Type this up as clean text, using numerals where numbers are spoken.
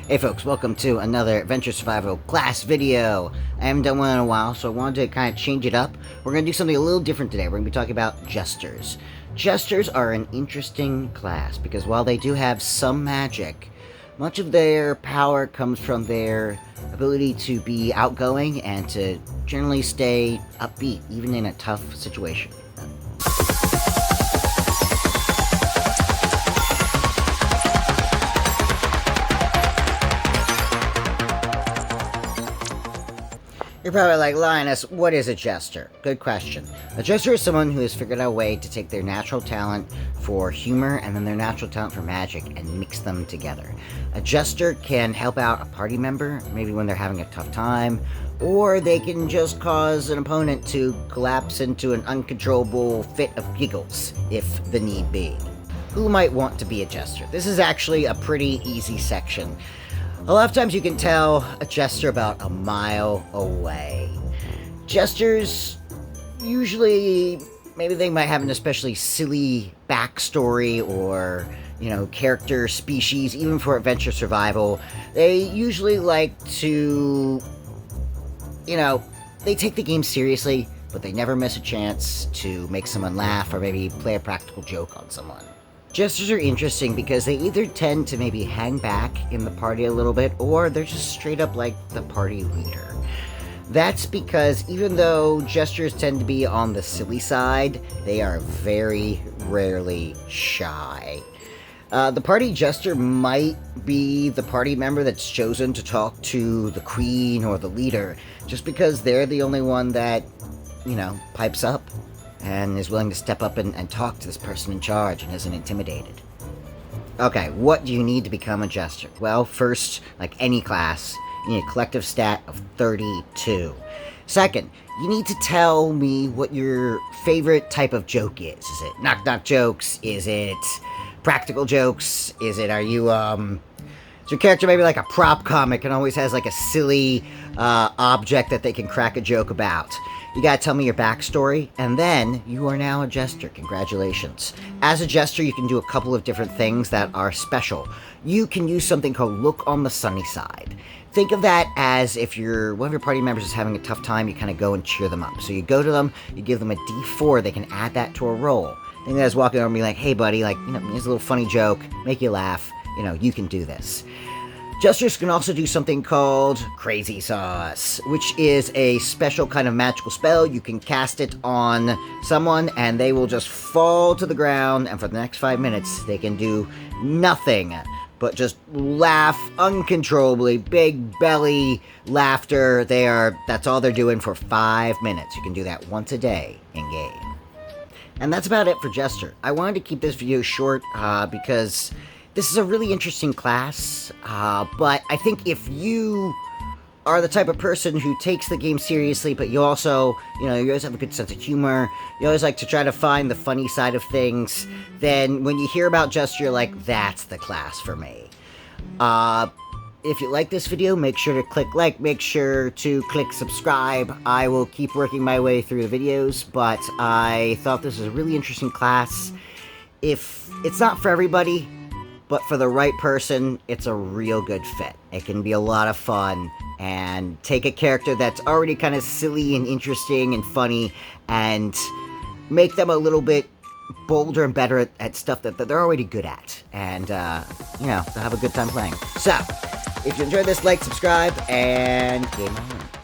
Hey folks, welcome to another Adventure Survival class video. I haven't done one in a while, so I wanted to kind of change it up. We're going to do something a little different today. We're going to be talking about Jesters. Jesters are an interesting class because while they do have some magic, much of their power comes from their ability to be outgoing and to generally stay upbeat, even in a tough situation. You're probably like, Linus, what is a Jester? Good question. A Jester is someone who has figured out a way to take their natural talent for humor and then their natural talent for magic and mix them together. A Jester can help out a party member, maybe when they're having a tough time, or they can just cause an opponent to collapse into an uncontrollable fit of giggles, if the need be. Who might want to be a Jester? This is actually a pretty easy section. A lot of times you can tell a Jester about a mile away. Jesters, usually, maybe they might have an especially silly backstory or, character species, even for adventure survival. They usually like to, they take the game seriously, but they never miss a chance to make someone laugh or maybe play a practical joke on someone. Jesters are interesting because they either tend to maybe hang back in the party a little bit, or they're just straight up like the party leader. That's because even though Jesters tend to be on the silly side, they are very rarely shy. The party Jester might be the party member that's chosen to talk to the queen or the leader, just because they're the only one that, pipes up and is willing to step up and talk to this person in charge and isn't intimidated. Okay, what do you need to become a Jester? Well, first, like any class, you need a collective stat of 32. Second, you need to tell me what your favorite type of joke is. Is it knock-knock jokes? Is it practical jokes? Is your character maybe like a prop comic and always has like a silly object that they can crack a joke about? You gotta tell me your backstory, and then you are now a Jester. Congratulations. As a Jester, you can do a couple of different things that are special. You can use something called Look on the Sunny Side. Think of that as if one of your party members is having a tough time, you kind of go and cheer them up. So you go to them, you give them a D4, they can add that to a roll. Think that is walking over and being like, hey buddy, here's a little funny joke, make you laugh, you can do this. Jesters can also do something called Crazy Sauce, which is a special kind of magical spell. You can cast it on someone and they will just fall to the ground, and for the next 5 minutes they can do nothing but just laugh uncontrollably, big belly laughter. That's all they're doing for 5 minutes. You can do that once a day in game. And that's about it for Jester. I wanted to keep this video short because this is a really interesting class, but I think if you are the type of person who takes the game seriously, but you also, you always have a good sense of humor, you always like to try to find the funny side of things, then when you hear about Jester, you're like, that's the class for me. If you like this video, make sure to click like, make sure to click subscribe. I will keep working my way through the videos, but I thought this was a really interesting class. If it's not for everybody, but for the right person, it's a real good fit. It can be a lot of fun, and take a character that's already kind of silly and interesting and funny, and make them a little bit bolder and better at stuff that they're already good at. And, they'll have a good time playing. So, if you enjoyed this, like, subscribe, and game on.